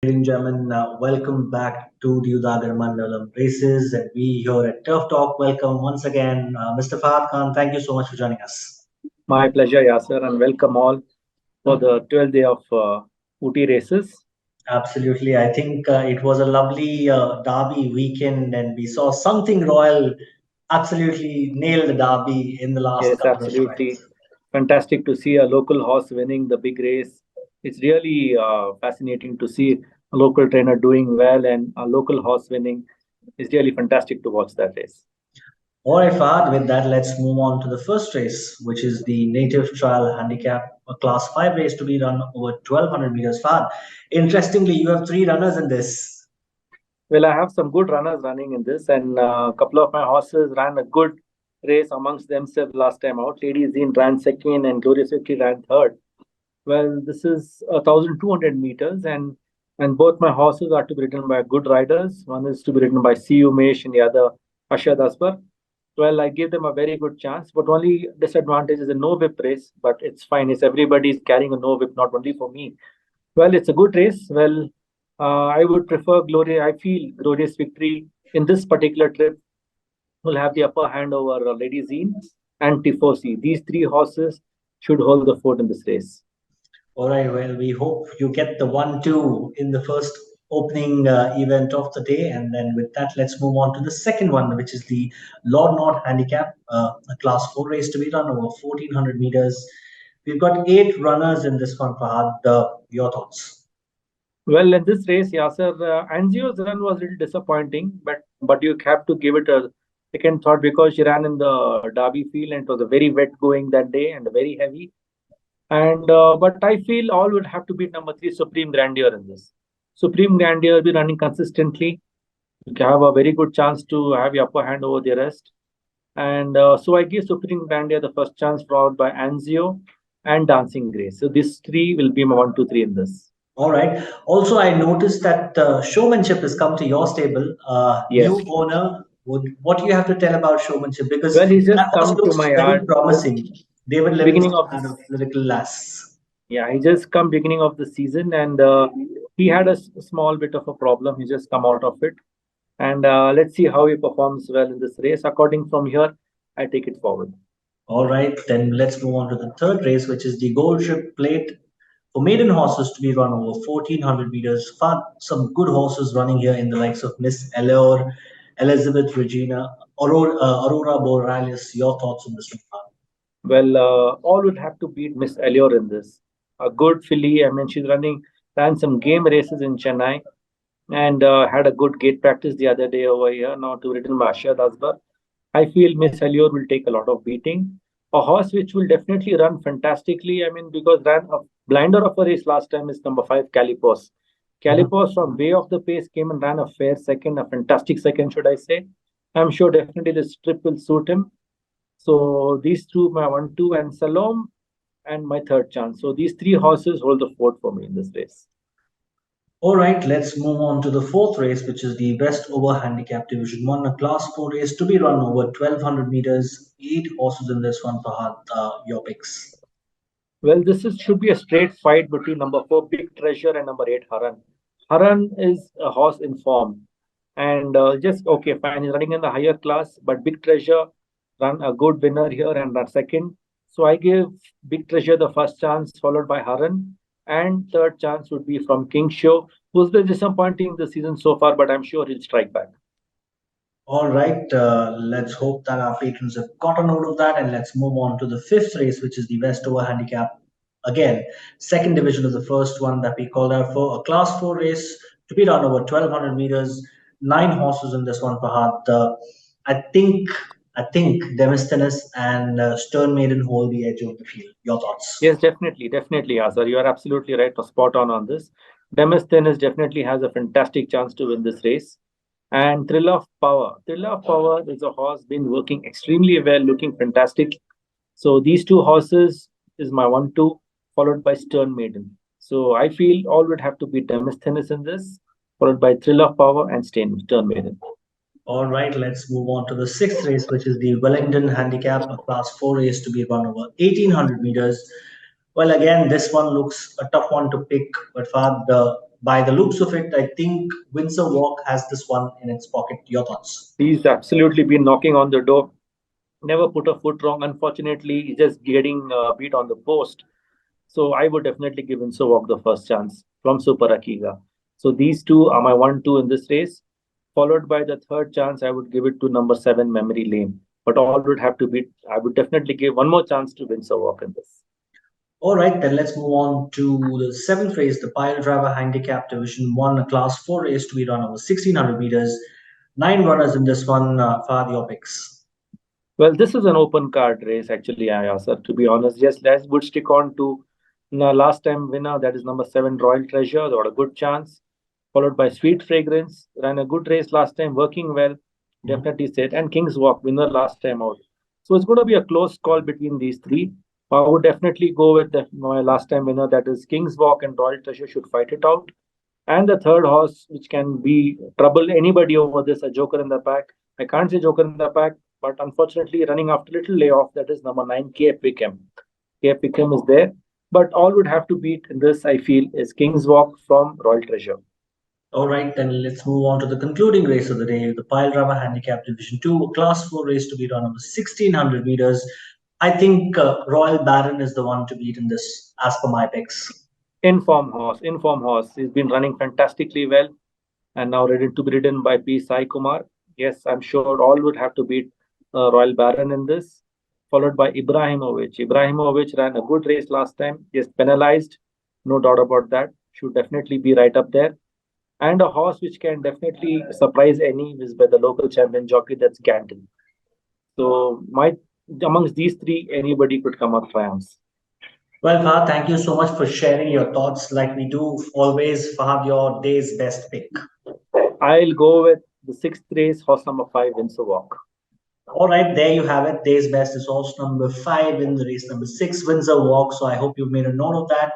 ladies and gentlemen. Welcome back to the Udagar Mandalam races. And we here at Turf Talk welcome once again Mr. Fahad Khan. Thank you so much for joining us. My pleasure, Yasser, and welcome all for the 12th day of Ooty races. Absolutely. I think it was a lovely derby weekend, and we saw something royal absolutely nail the derby in the last Yes, couple of absolutely. strides. Fantastic to see a local horse winning the big race. It's really fascinating to see a local trainer doing well and a local horse winning. It's really fantastic to watch that race. All right, Fahad, with that, let's move on to the first race, which is the Native Trial Handicap, a Class 5 race to be run over 1200 meters. Fahad, interestingly, you have three runners in this. Well, I have some good runners running in this, and a couple of my horses ran a good race amongst themselves last time out. Lady Zine ran second, and Glorious Victory ran third. Well, this is 1,200 meters, and both my horses are to be ridden by good riders. One is to be ridden by C. Umesh and the other Ashad Asbar. Well, I give them a very good chance, but only disadvantage is a no whip race. But it's fine. It's everybody's carrying a no whip, not only for me. Well, it's a good race. Well, I would prefer Glory. I feel Glorious Victory in this particular trip will have the upper hand over Lady Zine and Tifosi. These three horses should hold the fort in this race. All right, well, we hope you get the 1-2 in the first opening event of the day. And then with that, let's move on to the second one, which is the Lord Nod Handicap, a Class 4 race to be run over 1400 meters. We've got eight runners in this one, Fahad. Your thoughts? Well, in this race, Yasser, Anzio's run was a little disappointing, but you have to give it a second thought because she ran in the Derby field and it was a very wet going that day and very heavy. And but I feel all would have to beat number three, Supreme Grandeur in this. Supreme Grandeur will be running consistently. You have a very good chance to have your upper hand over the rest. And so I give Supreme Grandeur the first chance, followed by Anzio and Dancing Grace. So these three will be my 1, 2, 3 in this. All right. Also, I noticed that showmanship has come to your stable. Yes. New owner. What do you have to tell about showmanship? Because Well, he's that just horse come to looks my very yard promising. David beginning Livingston of out of this. Lyrical Lass. Yeah, he just come beginning of the season, and he had a small bit of a problem. He just come out of it, and let's see how he performs well in this race. According from here, I take it forward. All right, then let's move on to the third race, which is the Gold Ship Plate for maiden horses to be run over 1400 meters. Fun, some good horses running here in the likes of Miss Eleor, Elizabeth Regina, Aurora Borealis. Your thoughts on this one? Well, all would have to beat Miss Allure in this. A good filly. I mean, she's ran some game races in Chennai, and had a good gate practice the other day over here. Now to written by Ashad Asbar. I feel Miss Allure will take a lot of beating. A horse which will definitely run fantastically. I mean, because ran a blinder of a race last time is number 5, Calipos. Calipos from way off the pace came and ran a fair second, a fantastic second, should I say. I'm sure definitely this trip will suit him. So these two, my 1, 2, and Salom, and my third chance. So these three horses hold the fort for me in this race. All right, let's move on to the fourth race, which is the Best Over Handicap Division 1, a Class 4 race to be run over 1200 meters. Eight horses in this one, Fahad. Your picks. Well, should be a straight fight between number 4, Big Treasure, and number 8, Haran. Haran is a horse in form. And just okay, fine. He's running in the higher class, but Big Treasure run a good winner here and run second. So I give Big Treasure the first chance, followed by Haran. And third chance would be from King Show, who's been disappointing the season so far, but I'm sure he'll strike back. All right, let's hope that our patrons have got a note of that. And let's move on to the fifth race, which is the West Over Handicap. Again, second division of the first one that we called out for, a Class 4 race to be run over 1200 meters. Nine horses in this one, Fahad. I think I think Demosthenes and Stern Maiden hold the edge of the field. Your thoughts? Yes, definitely, Azhar. You are absolutely right, spot on this. Demosthenes definitely has a fantastic chance to win this race. And Thrill of Power. Thrill of Power is a horse been working extremely well, looking fantastic. So these two horses is my 1, 2, followed by Stern Maiden. So I feel all would have to be Demosthenes in this, followed by Thrill of Power and Stern Maiden. All right, let's move on to the sixth race, which is the Wellington Handicap, a Class 4 race to be run over 1800 meters. Well, again, this one looks a tough one to pick, but Fahad, by the looks of it, I think Windsor Walk has this one in its pocket. Your thoughts? He's absolutely been knocking on the door, never put a foot wrong. Unfortunately, he's just getting beat on the post. So I would definitely give Insowalk the first chance from Super Akiga. So these two are my 1-2 in this race. Followed by the third chance, I would give it to number 7, Memory Lane. But all would have to be, I would definitely give one more chance to Windsowalk in this. All right, then let's move on to the seventh race, the Pile Driver Handicap Division 1, a Class 4 race to be run over 1600 meters. Nine runners in this one. Fahad, your picks. Well, this is an open card race, actually, Yasser. To be honest, yes, let's would stick on to the last time winner, that is number 7, Royal Treasure. They got a good chance. Followed by Sweet Fragrance, ran a good race last time, working well, Mhm. definitely set. And King's Walk, winner last time out. So it's going to be a close call between these three. I would definitely go with my last time winner, that is King's Walk, and Royal Treasure should fight it out. And the third horse, which can be trouble anybody over this, a joker in the pack. I can't say joker in the pack, but unfortunately, running after little layoff, that is number 9, KF Wickham. KF Wickham is there. But all would have to beat in this, I feel, is King's Walk from Royal Treasure. All right, then let's move on to the concluding race of the day, the Pile Driver Handicap Division 2, a Class 4 race to be run over 1600 meters. I think Royal Baron is the one to beat in this, as per my picks. Inform horse, inform horse. He's been running fantastically well and now ready to be ridden by P. Sai Kumar. Yes, I'm sure all would have to beat Royal Baron in this, followed by Ibrahimovic. Ibrahimovic ran a good race last time. Yes, penalized, no doubt about that. Should definitely be right up there. And a horse which can definitely surprise any is by the local champion jockey, that's Ganton. So, my amongst these three, anybody could come up triumphs. Well, Fahad, thank you so much for sharing your thoughts like we do always. Fahad, your day's best pick. I'll go with the sixth race, horse number 5, Windsor Walk. All right, there you have it. Day's best is horse number 5 in the race number 6, Windsor Walk. So I hope you've made a note of that.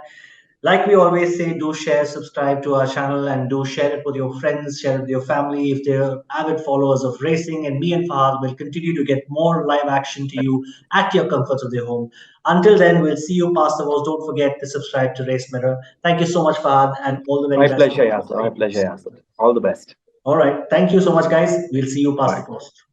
Like we always say, do share, subscribe to our channel, and do share it with your friends, share it with your family if they're avid followers of racing. And me and Fahad will continue to get more live action to you at your comforts of your home. Until then, we'll see you past the walls. Don't forget to subscribe to Race Mirror. Thank you so much, Fahad, and all the very My best for pleasure, the Yasser. My forthcoming pleasure, days. Yasser. All the best. All right. Thank you so much, guys. We'll see you past the Bye. post.